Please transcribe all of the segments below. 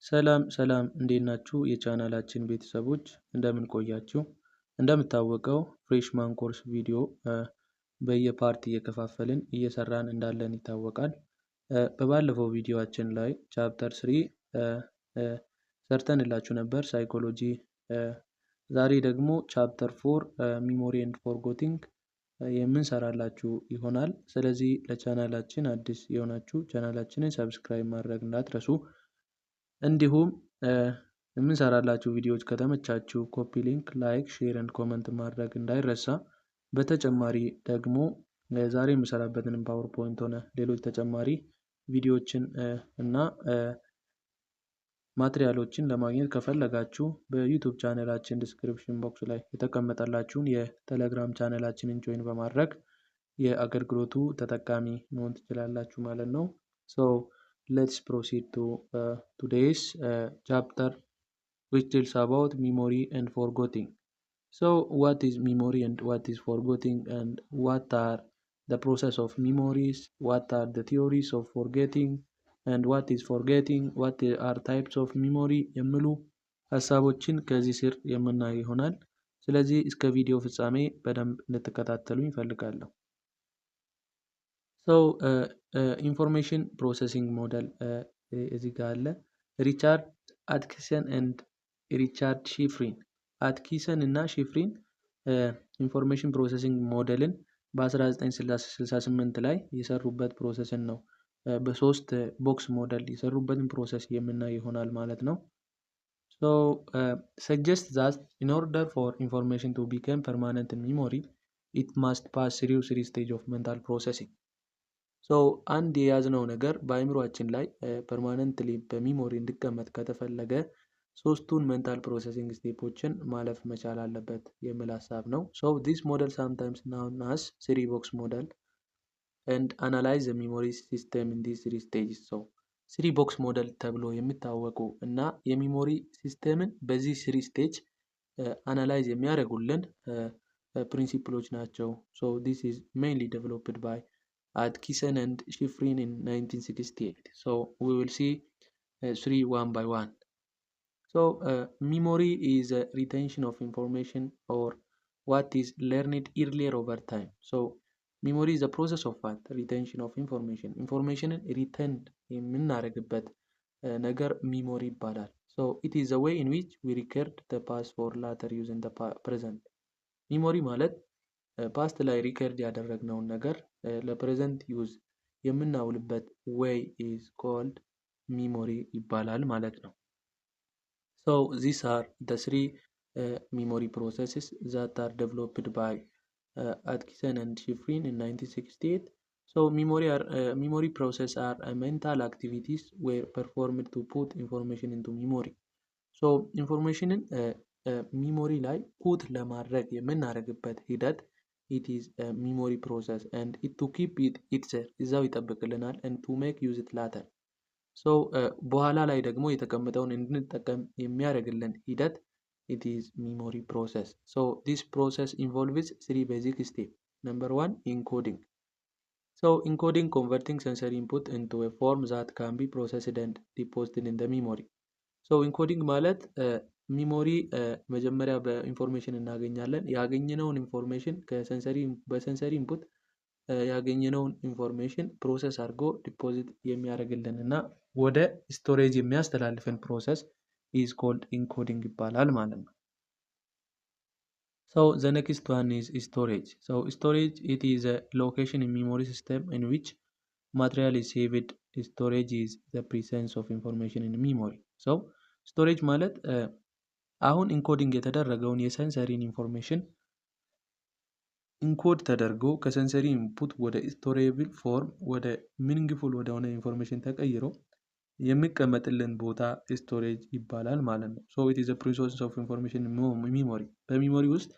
ሰላም ሰላም እንዴት ናችሁ የቻናላችን ቤተሰቦች እንደምን ቆያችሁ? እንደሚታወቀው ፍሬሽማን ኮርስ ቪዲዮ በየፓርት እየከፋፈልን እየሰራን እንዳለን ይታወቃል። በባለፈው ቪዲዮአችን ላይ ቻፕተር 3 ሰርተንላችሁ ነበር ሳይኮሎጂ። ዛሬ ደግሞ ቻፕተር 4 ሚሞሪ ኤንድ ፎርጎቲንግ የምንሰራላችሁ ይሆናል። ስለዚህ ለቻናላችን አዲስ የሆናችሁ ቻናላችንን ሰብስክራይብ ማድረግ እንዳትረሱ። እንዲሁም የምንሰራላችሁ ቪዲዮዎች ከተመቻችሁ ኮፒ ሊንክ፣ ላይክ፣ ሼር ኤንድ ኮመንት ማድረግ እንዳይረሳ። በተጨማሪ ደግሞ ዛሬ የምሰራበትን ፓወርፖይንት ሆነ ሌሎች ተጨማሪ ቪዲዮዎችን እና ማቴሪያሎችን ለማግኘት ከፈለጋችሁ በዩቲዩብ ቻናላችን ዲስክሪፕሽን ቦክስ ላይ የተቀመጠላችሁን የቴሌግራም ቻናላችንን ጆይን በማድረግ የአገልግሎቱ ተጠቃሚ መሆን ትችላላችሁ ማለት ነው። Let's proceed to today's chapter, which tells about memory and forgetting. So what is memory and what is forgetting, and what are the process of memories, what are the theories of forgetting, and what is forgetting, what are types of memory የሚሉ ሀሳቦችን ከዚህ ስር የምናይ ይሆናል። ስለዚህ እስከ ቪዲዮ ፍጻሜ በደንብ እንድትከታተሉኝ እፈልጋለሁ። ኢንፎርሜሽን ፕሮሰሲንግ ሞዴል እዚህ ጋር አለ። ሪቻርድ አትኪሰን ኤንድ ሪቻርድ ሺፍሪን። አትኪሰን እና ሺፍሪን ኢንፎርሜሽን ፕሮሰሲንግ ሞዴልን በ1968 ላይ የሰሩበት ፕሮሰስን ነው። በሶስት ቦክስ ሞዴል የሰሩበትን ፕሮሰስ የምናይ ይሆናል ማለት ነው። suggest that in order for information to become permanent in memory, it must pass through 3 stages of mental processing. አንድ የያዝነው ነገር በአእምሮአችን ላይ ፐርማነንትሊ በሚሞሪ እንዲቀመጥ ከተፈለገ ሶስቱን ሜንታል ፕሮሰሲንግ ስቴፖችን ማለፍ መቻል አለበት የሚል ሀሳብ ነው። this model sometimes known as 3 box model and analyze the memory system in these 3 stages. 3 box model ተብሎ የሚታወቁ እና የሚሞሪ ሲስተምን በዚህ 3 ስቴጅ አናላይዝ የሚያደርጉልን ፕሪንሲፕሎች ናቸው። this is mainly developed by Atkinson and Shiffrin in 1968. We will see 3 one by one. Memory is a retention of information or what is learned earlier over time. Memory is a process of what? Retention of information. Information retained የምናደርግበት ነገር ሚሞሪ ይባላል። it is a way in which we record the past for later use in the present. ሚሞሪ ማለት ፓስት ላይ ሪከርድ ያደረግነውን ነገር ለፕሬዘንት ዩዝ የምናውልበት way is called memory ይባላል ማለት ነው። these are the 3 memory processes that are developed by Atkinson and Shiffrin in 1968. Memory process are mental activities were performed to put information into memory. ኢንፎርሜሽንን ሚሞሪ ላይ ፑት ለማድረግ የምናደርግበት ሂደት it is a memory process and it to keep it እዛው ይጠብቅልናል and to make use it later. በኋላ ላይ ደግሞ የተቀመጠውን እንድንጠቀም የሚያደርግልን ሂደት it is memory process. This process involves 3 basic steps. Number 1, encoding. Encoding converting sensory input into a form that can be processed and deposited in the memory. ኢንኮዲንግ ማለት ሚሞሪ መጀመሪያ በኢንፎርሜሽን እናገኛለን። ያገኘነውን ኢንፎርሜሽን በሰንሰሪ ኢንፑት ያገኘነውን ኢንፎርሜሽን ፕሮሰስ አድርጎ ዲፖዚት የሚያደርግልን እና ወደ ስቶሬጅ የሚያስተላልፈን ፕሮሰስ is called encoding ይባላል ማለት ነው። the next one is storage. Storage, it is a location in memory system in which material is saved. Storage is the presence of information in memory. ስቶሬጅ ማለት አሁን ኢንኮዲንግ የተደረገውን የሰንሰሪን ኢንፎርሜሽን ኢንኮድ ተደርጎ ከሰንሰሪ ኢንፑት ወደ ስቶሬብል ፎርም ወደ ሚኒንግፉል ወደሆነ ኢንፎርሜሽን ተቀይሮ የሚቀመጥልን ቦታ ስቶሬጅ ይባላል ማለት ነው። it is a process of information in memory. በሚሞሪ ውስጥ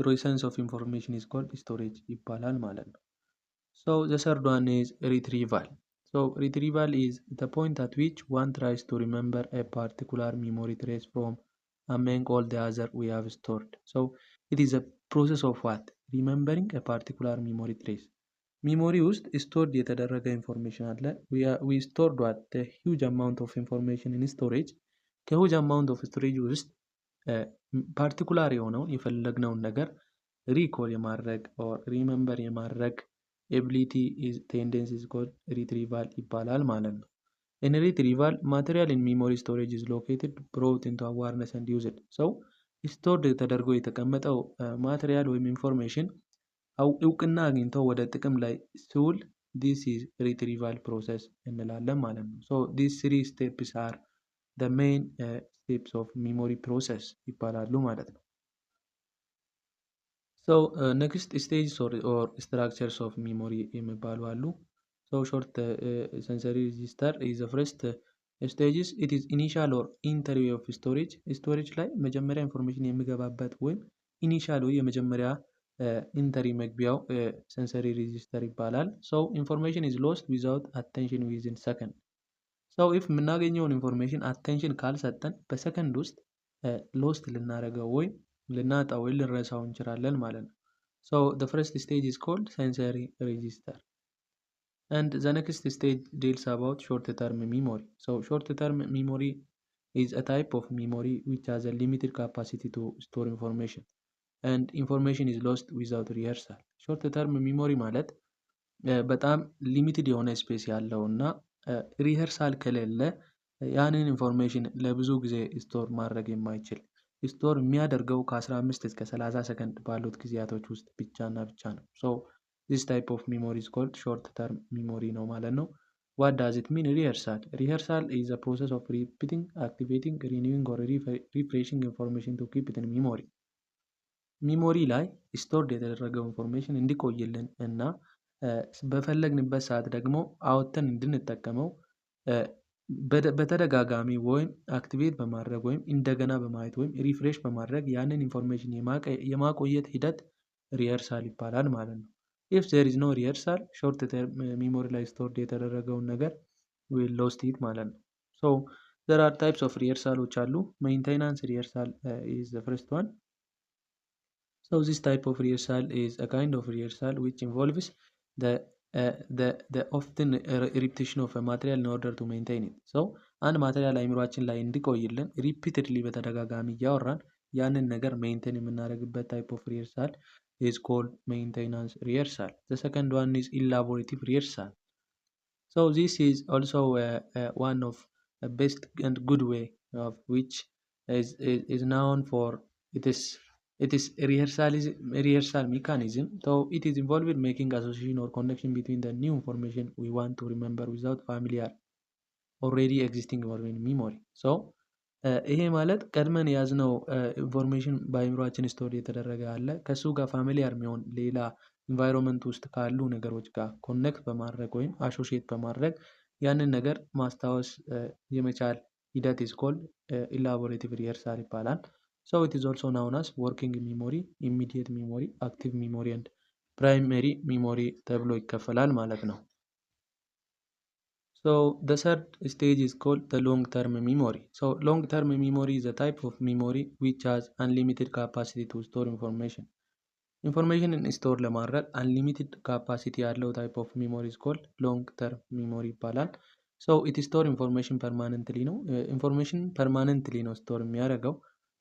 process of information is called storage ይባላል ማለት ነው። the third one is retrieval. Retrieval is the point at which one tries to remember a particular memory trace from among all the other we have stored. It is a process of what? Remembering a particular memory trace. ሚሞሪ ውስጥ ስቶርድ የተደረገ ኢንፎርሜሽን አለ። ዊ ስቶርድ ዋት ሂውጅ አማውንት ኦፍ ኢንፎርሜሽን ኢን ስቶሬጅ። ከሂውጅ አማውንት ኦፍ ስቶሬጅ ውስጥ ፓርቲኩላር የሆነውን የፈለግነውን ነገር ሪኮል የማድረግ ኦር ሪመምበር የማድረግ ኤቢሊቲ ቴንደንሲ ኢዝ ኮልድ ሪትሪቫል ይባላል ማለት ነው። ኢን ሪትሪቫል ማቴሪያል ኢን ሚሞሪ ስቶሬጅ ኢዝ ሎኬትድ ብሮት ኢንቱ አዋርነስ ኤንድ ዩዝድ። ሰው ስቶርድ ተደርጎ የተቀመጠው ማቴሪያል ወይም ኢንፎርሜሽን እውቅና አግኝቶ ወደ ጥቅም ላይ ሲውል ዲስ ኢዝ ሪትሪቫል ፕሮሰስ እንላለን ማለት ነው። ሶ ዲስ 3 ስቴፕስ አር the main steps of memory process ይባላሉ ማለት ነው። so next stages or structures of memory የሚባሉ አሉ። so short sensory register is the first stages. it is initial or entry of storage ላይ መጀመሪያ ኢንፎርሜሽን የሚገባበት ወይም ኢኒሻል ወይ የመጀመሪያ ኢንተሪ መግቢያው sensory register ይባላል። so information is lost without attention within second. ሰው ኢፍ የምናገኘውን ኢንፎርሜሽን አቴንሽን ካልሰጠን በሰከንድ ውስጥ ሎስት ልናደርገው ወይም ልናጣው ወይ ልንረሳው እንችላለን ማለት ነው። ሶ the first stage is called sensory register and the next stage deals about short term memory. So short term memory is a type of memory which has a limited capacity to store information and information is lost without rehearsal. short term memory ማለት በጣም ሊሚትድ የሆነ ስፔስ ያለው እና ሪሄርሳል ከሌለ ያንን ኢንፎርሜሽን ለብዙ ጊዜ ስቶር ማድረግ የማይችል ስቶር የሚያደርገው ከ15 እስከ 30 ሰከንድ ባሉት ጊዜያቶች ውስጥ ብቻ እና ብቻ ነው። ሶ this type of memory is called short term memory ነው ማለት ነው። what does it mean? rehearsal is a process of repeating, activating, renewing or refreshing information to keep it in memory. ሚሞሪ ላይ ስቶርድ የተደረገው ኢንፎርሜሽን እንዲቆይልን እና በፈለግንበት ሰዓት ደግሞ አውጥተን እንድንጠቀመው በተደጋጋሚ ወይም አክቲቬት በማድረግ ወይም እንደገና በማየት ወይም ሪፍሬሽ በማድረግ ያንን ኢንፎርሜሽን የማቆየት ሂደት ሪሄርሳል ይባላል ማለት ነው። if there is no rehearsal short term memory ላይ ስቶርድ የተደረገውን ነገር we lost it ማለት ነው። so there are types of rehearsaloች አሉ። maintenance rehearsal is the first one. So this type of rehearsal is a kind of rehearsal which involves the often repetition of a material in order to maintain it. So አንድ ማቴሪያል አይምሯችን ላይ እንዲቆይልን ሪፒትድሊ በተደጋጋሚ እያወራን ያንን ነገር ሜንቴን የምናደርግበት type of rehearsal is called maintenance rehearsal. The second one is elaborative rehearsal. So this is also one of the best and good way of which is known for it is rehearsal mechanism. So it is involved in making association or connection between the new information we want to remember without familiar already existing in memory. So ይሄ ማለት ቀድመን ያዝነው ኢንፎርሜሽን በአይምሮአችን ስቶር የተደረገ አለ ከሱ ጋር ፋሚሊያር የሚሆን ሌላ ኢንቫይሮንመንት ውስጥ ካሉ ነገሮች ጋር ኮኔክት በማድረግ ወይም አሶሺየት በማድረግ ያንን ነገር ማስታወስ የመቻል ሂደት is called elaborative rehearsal ይባላል። So it is also known as working memory, immediate memory, active memory and primary memory ተብሎ ይከፈላል ማለት ነው። So the third stage is called the long-term memory. So long-term memory is a type of memory which has unlimited capacity to store information. Information store ለማድረግ unlimited capacity ያለው type of memory is called long-term memory ይባላል። So it store information permanently ነው information permanently ነው store የሚያደርገው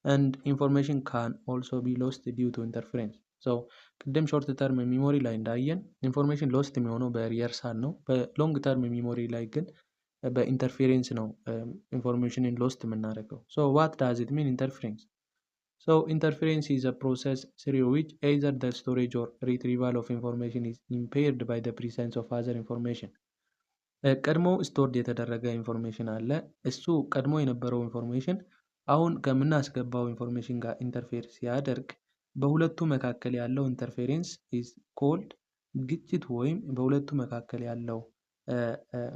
and information can also be lost due to interference. So ቅድም ሾርት ተርም ሚሞሪ ላይ እንዳየን ኢንፎርሜሽን ሎስት የሚሆነው በሪሄርሳል ነው። በሎንግ ተርም ሚሞሪ ላይ ግን በኢንተርፌሬንስ ነው ኢንፎርሜሽንን ሎስት የምናደርገው። So what does it mean interference? So interference is a process through which either the storage or retrieval of information is impaired by the presence of other information. ቀድሞ ስቶርድ የተደረገ ኢንፎርሜሽን አለ። እሱ ቀድሞ የነበረው ኢንፎርሜሽን አሁን ከምናስገባው ኢንፎርሜሽን ጋር ኢንተርፌር ሲያደርግ በሁለቱ መካከል ያለው ኢንተርፌሬንስ ኢዝ ኮልድ ግጭት ወይም በሁለቱ መካከል ያለው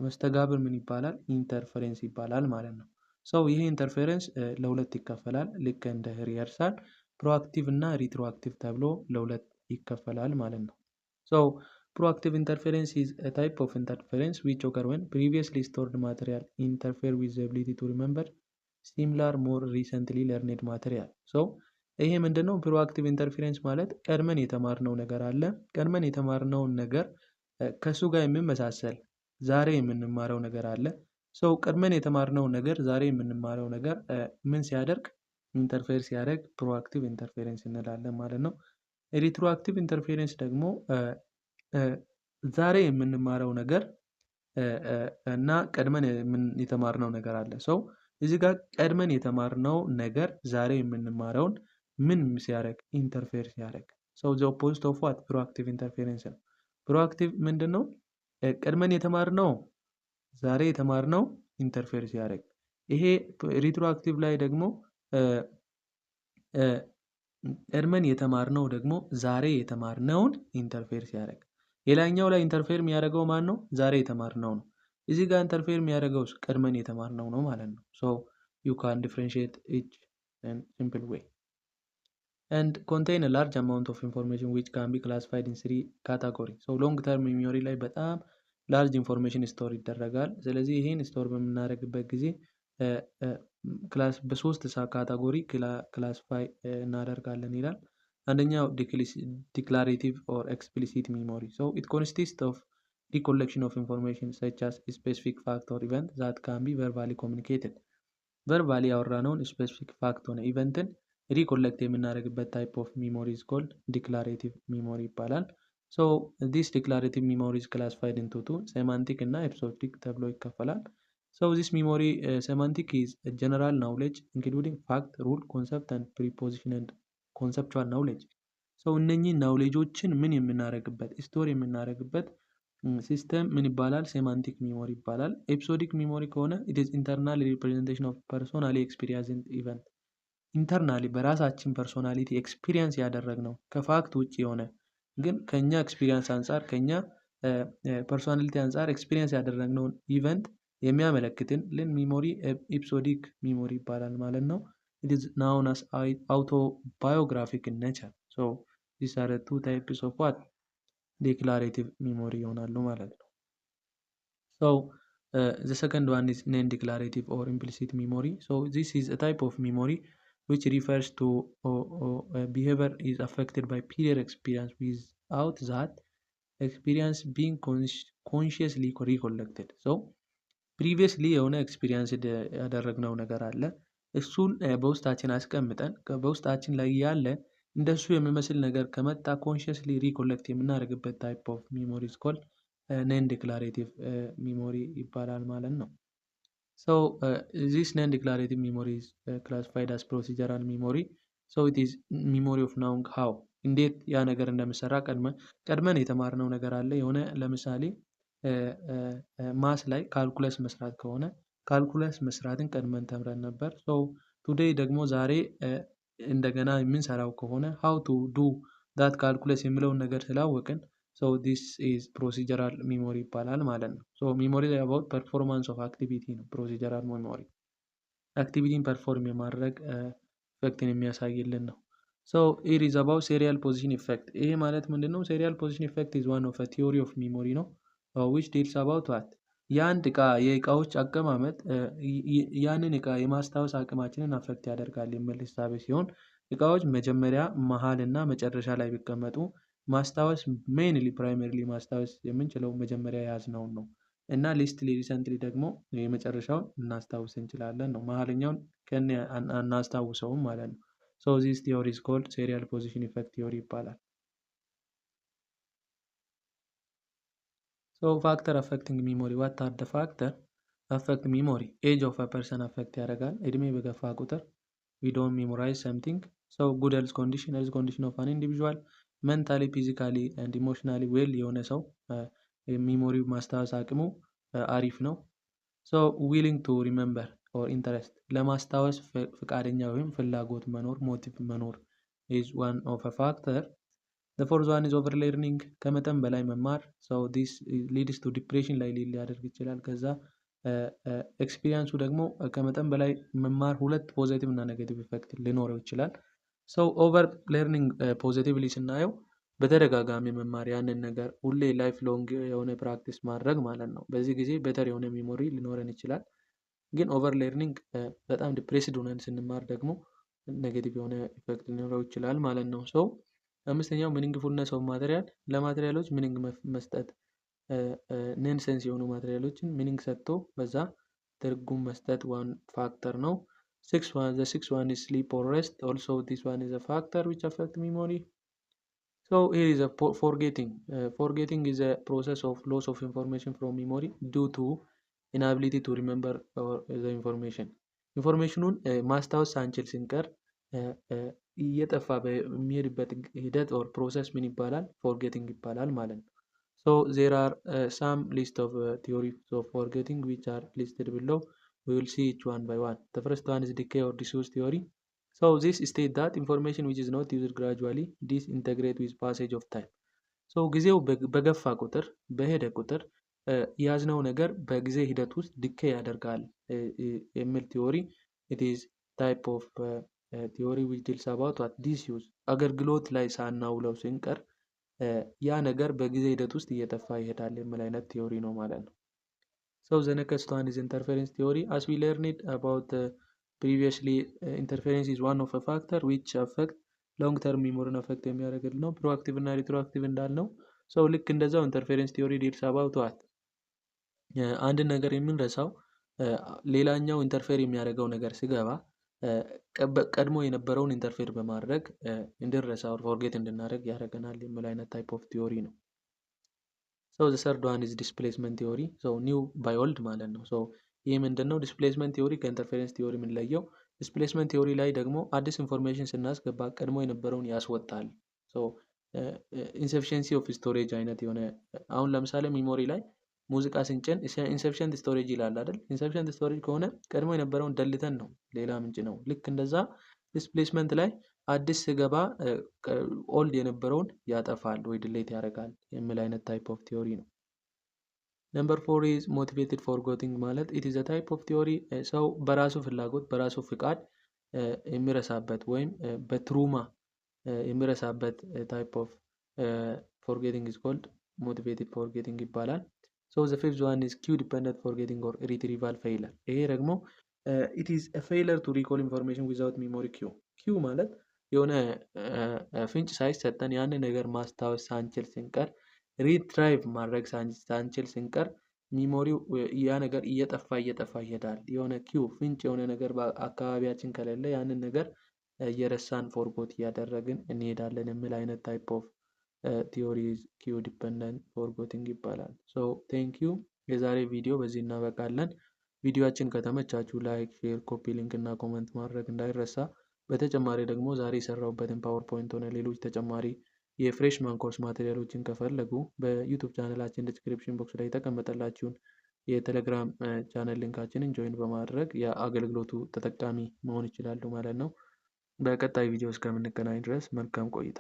መስተጋብር ምን ይባላል? ኢንተርፌሬንስ ይባላል ማለት ነው። ሰው ይሄ ኢንተርፌሬንስ ለሁለት ይከፈላል። ልክ እንደ ሪሄርሳል ፕሮአክቲቭ እና ሪትሮአክቲቭ ተብሎ ለሁለት ይከፈላል ማለት ነው። So proactive interference is a type of interference which occur when previously stored material interfere with the ability to remember similar more recently learned material. So ይሄ ምንድነው? ፕሮአክቲቭ ኢንተርፌሬንስ ማለት ቀድመን የተማርነው ነገር አለ። ቀድመን የተማርነውን ነገር ከሱ ጋር የሚመሳሰል ዛሬ የምንማረው ነገር አለ። ሰው ቀድመን የተማርነው ነገር ዛሬ የምንማረው ነገር ምን ሲያደርግ ኢንተርፌር ሲያደርግ ፕሮአክቲቭ ኢንተርፌረንስ እንላለን ማለት ነው። ሪትሮአክቲቭ ኢንተርፌረንስ ደግሞ ዛሬ የምንማረው ነገር እና ቀድመን የተማርነው ነገር አለ። ሰው እዚህ ጋር ቀድመን የተማርነው ነገር ዛሬ የምንማረውን ምን ሲያደርግ ኢንተርፌር ሲያደርግ ሰው ዘ ኦፖዚት ኦፍ ዋት ፕሮአክቲቭ ኢንተርፌረንስ ነው። ፕሮአክቲቭ ምንድን ነው? ቀድመን የተማርነው ዛሬ የተማርነው ኢንተርፌር ሲያደርግ፣ ይሄ ሪትሮአክቲቭ ላይ ደግሞ ቀድመን የተማርነው ደግሞ ዛሬ የተማርነውን ኢንተርፌር ሲያደርግ፣ ሌላኛው ላይ ኢንተርፌር የሚያደርገው ማን ነው? ዛሬ የተማርነው ነው። እዚህ ጋር ኢንተርፌር የሚያደርገው ቀድመን የተማርነው ነው ማለት ነው። ሶ you can differentiate each in simple way and contain a large amount of information which can be classified in three categories. so long term memory ላይ በጣም ላርጅ ኢንፎርሜሽን ስቶር ይደረጋል። ስለዚህ ይሄን ስቶር በምናደርግበት ጊዜ በሶስት ካታጎሪ ክላሲፋይ እናደርጋለን ይላል። አንደኛው ዲክላሬቲቭ ኦር ኤክስፕሊሲት ሚሞሪ so it consists of recollection of information such as specific fact or event that can be verbally communicated. ቨርባሊ ያወራነውን ስፔሲፊክ ፋክት ሆነ ኢቨንትን ሪኮሌክት የምናደርግበት ታይፕ ኦፍ ሚሞሪ is called declarative memory ይባላል። so this declarative memory is classified into two, semantic እና episodic ተብሎ ይከፈላል። so this memory semantic is a general knowledge including fact, rule, concept and preposition and conceptual knowledge. so እነኚህ ናውሌጆችን ምን የምናደርግበት ስቶር የምናደርግበት ሲስተም ምን ይባላል? ሴማንቲክ ሚሞሪ ይባላል። ኤፒሶዲክ ሚሞሪ ከሆነ it is internal representation of personally experienced event. ኢንተርናሊ በራሳችን ፐርሶናሊቲ ኤክስፒሪየንስ ያደረግነው ከፋክት ውጭ የሆነ ግን ከኛ ኤክስፒሪየንስ አንፃር ከኛ ፐርሶናሊቲ አንፃር ኤክስፒሪየንስ ያደረግነውን ኢቨንት የሚያመለክትን ሚሞሪ ኤፒሶዲክ ሚሞሪ ይባላል ማለት ነው። it is known as autobiographic in nature. so these are the two types of what ዲክላሬቲቭ ሚሞሪ ይሆናሉ ማለት ነው። so the second one is non-declarative or implicit memory. so this is a type of memory which refers to behavior is affected by prior experience without that experience being consciously recollected. so previously የሆነ ኤክስፒሪየንስ ያደረግነው ነገር አለ። እሱን በውስጣችን አስቀምጠን በውስጣችን ላይ ያለ እንደሱ የሚመስል ነገር ከመጣ ኮንሽስሊ ሪኮሌክት የምናደርግበት ታይፕ ኦፍ ሚሞሪ is called non-declarative memory ይባላል ማለት ነው። so this non-declarative memory is classified as procedural memory. so it is memory of knowing how እንዴት ያ ነገር እንደሚሰራ ቀድመን የተማርነው ነገር አለ። የሆነ ለምሳሌ ማስ ላይ ካልኩለስ መስራት ከሆነ ካልኩለስ መስራትን ቀድመን ተምረን ነበር። so today ደግሞ ዛሬ እንደገና የምንሰራው ከሆነ how to do that calculus የሚለውን ነገር ስላወቅን so this is procedural memory ይባላል ማለት ነው። so memory about performance of activity ነው procedural memory activity perform የማድረግ ኢፌክትን የሚያሳይልን ነው። so it is about serial position effect። ይሄ ማለት ምንድነው? serial position effect is one of a theory of memory ነው which deals about what የአንድ እቃ የእቃዎች አቀማመጥ ያንን እቃ የማስታወስ አቅማችንን አፌክት ያደርጋል የሚል ሐሳብ ሲሆን እቃዎች መጀመሪያ መሃል እና መጨረሻ ላይ ቢቀመጡ ማስታወስ ሜይንሊ ፕራይመሪሊ ማስታወስ የምንችለው መጀመሪያ የያዝነውን ነው እና ሊስትሊ ሪሰንትሊ ደግሞ የመጨረሻውን እናስታውስ እንችላለን ነው። መሃለኛውን ከነ አናስታውሰውም ማለት ነው። so this theory is called serial position effect theory ይባላል። so factor affecting memory what are the factor affect memory? age of a person affect ያደርጋል። እድሜ በገፋ ቁጥር we don't memorize something. so good health condition of an individual mentally physically and emotionally well የሆነ ሰው ሚሞሪ ማስታወስ አቅሙ አሪፍ ነው። so willing to remember or interest ለማስታወስ ፍቃደኛ ወይም ፍላጎት መኖር ሞቲቭ መኖር is one of a factor. the fourth one is over learning ከመጠን በላይ መማር so this leads to depression ላይ ሊያደርግ ይችላል። ከዛ ኤክስፒሪየንሱ ደግሞ ከመጠን በላይ መማር ሁለት ፖዚቲቭ እና ኔጌቲቭ ኢፌክት ሊኖረው ይችላል። so over learning positively ስናየው በተደጋጋሚ መማር ያንን ነገር ሁሌ ላይፍ ሎንግ የሆነ ፕራክቲስ ማድረግ ማለት ነው። በዚህ ጊዜ ቤተር የሆነ ሚሞሪ ሊኖረን ይችላል። ግን ኦቨር ሌርኒንግ በጣም ዲፕሬስድ ሆነን ስንማር ደግሞ ኔጌቲቭ የሆነ ኢፌክት ሊኖረው ይችላል ማለት ነው። so አምስተኛው ሚኒንግፉልነስ ኦፍ ማቴሪያል ለማቴሪያሎች ሚኒንግ መስጠት ኔንሰንስ የሆኑ ማቴሪያሎችን ሚኒንግ ሰጥቶ በዛ ትርጉም መስጠት ዋን ፋክተር ነው። the sixth one is sleep or rest. Also this one is a factor which affect memory. So here is a forgetting. Forgetting is a process of loss of information from memory due to inability to remember the information. ኢንፎርሜሽኑን ማስታወስ ሳንችል ስንቀር እየጠፋ በሚሄድበት ሂደት ኦር ፕሮሰስ ምን ይባላል? ፎርጌቲንግ ይባላል ማለት ነው። So there are some list of theories of forgetting which are listed below. We will see each one by one. The first one is decay or disuse theory. So this states that information which is not used gradually disintegrate with passage of time. So ጊዜው በገፋ ቁጥር በሄደ ቁጥር ያዝነው ነገር በጊዜ ሂደት ውስጥ ዲኬይ ያደርጋል የሚል ቲዮሪ it is type of theory which deals about what disuse አገልግሎት ላይ ሳናውለው ስንቀር ያ ነገር በጊዜ ሂደት ውስጥ እየጠፋ ይሄዳል የሚል አይነት ቲዮሪ ነው ማለት ነው። So the next one is interference theory. As we learned about previously, interference is one of a factor which affect long term memory affect የሚያደርግልን ነው። ፕሮአክቲቭ እና ሪትሮአክቲቭ እንዳልነው ሰው ልክ እንደዛው ኢንተርፌረንስ ቲዮሪ ዲልስ አባውት ዋት አንድ ነገር የምንረሳው ሌላኛው ኢንተርፌር የሚያደርገው ነገር ሲገባ ቀድሞ የነበረውን ኢንተርፌር በማድረግ እንድንረሳ ኦር ፎርጌት እንድናደርግ ያደርገናል የሚል አይነት ታይፕ ኦፍ ቲዮሪ ነው። So the third one is displacement theory. So new by old ማለት ነው። So ይህ ምንድነው? ዲስፕሌስመንት ቲዮሪ ከኢንተርፌረንስ ቲዮሪ የምንለየው ዲስፕሌስመንት ቲዮሪ ላይ ደግሞ አዲስ ኢንፎርሜሽን ስናስገባ ቀድሞ የነበረውን ያስወጣል። So ኢንሰፊሽንሲ ኦፍ ስቶሬጅ አይነት የሆነ አሁን ለምሳሌ ሚሞሪ ላይ ሙዚቃ ስንጭን ኢንሰፊሽንት ስቶሬጅ ይላል አይደል? ኢንሰፊሽንት ስቶሬጅ ከሆነ ቀድሞ የነበረውን ደልተን ነው ሌላ ምንጭ ነው። ልክ እንደዛ ዲስፕሌስመንት ላይ አዲስ ስገባ ኦልድ የነበረውን ያጠፋል ወይ ድሌት ያደርጋል የሚል አይነት ታይፕ ኦፍ ቲዮሪ ነው። ነምበር 4 is motivated forgetting ማለት it is a type of theory ሰው በራሱ ፍላጎት በራሱ ፍቃድ የሚረሳበት ወይም በትሩማ የሚረሳበት type of forgetting is called motivated forgetting ይባላል። So the fifth one is cue dependent forgetting or retrieval failure. ይሄ ደግሞ it is a failure to recall information without memory cue. cue ማለት የሆነ ፍንጭ ሳይሰጠን ያንን ነገር ማስታወስ ሳንችል ስንቀር ሪትራይቭ ማድረግ ሳንችል ስንቀር ሚሞሪው ያ ነገር እየጠፋ ይሄዳል። የሆነ ኪው ፍንጭ የሆነ ነገር በአካባቢያችን ከሌለ ያንን ነገር እየረሳን ፎርጎት እያደረግን እንሄዳለን የሚል አይነት ታይፕ ኦፍ ቲዮሪ ኪው ዲፔንደንት ፎርጎቲንግ ይባላል። ሶ ቴንክ ዩ። የዛሬ ቪዲዮ በዚህ እናበቃለን። ቪዲዮአችን ከተመቻችሁ ላይክ፣ ሼር፣ ኮፒ ሊንክ እና ኮመንት ማድረግ እንዳይረሳ። በተጨማሪ ደግሞ ዛሬ የሰራሁበትን ፓወርፖይንት ሆነ ሌሎች ተጨማሪ የፍሬሽማን ኮርስ ማቴሪያሎችን ከፈለጉ በዩቲዩብ ቻናላችን ዲስክሪፕሽን ቦክስ ላይ የተቀመጠላችሁን የቴሌግራም ቻናል ሊንካችንን ጆይን በማድረግ የአገልግሎቱ ተጠቃሚ መሆን ይችላሉ ማለት ነው። በቀጣይ ቪዲዮ እስከምንገናኝ ድረስ መልካም ቆይታ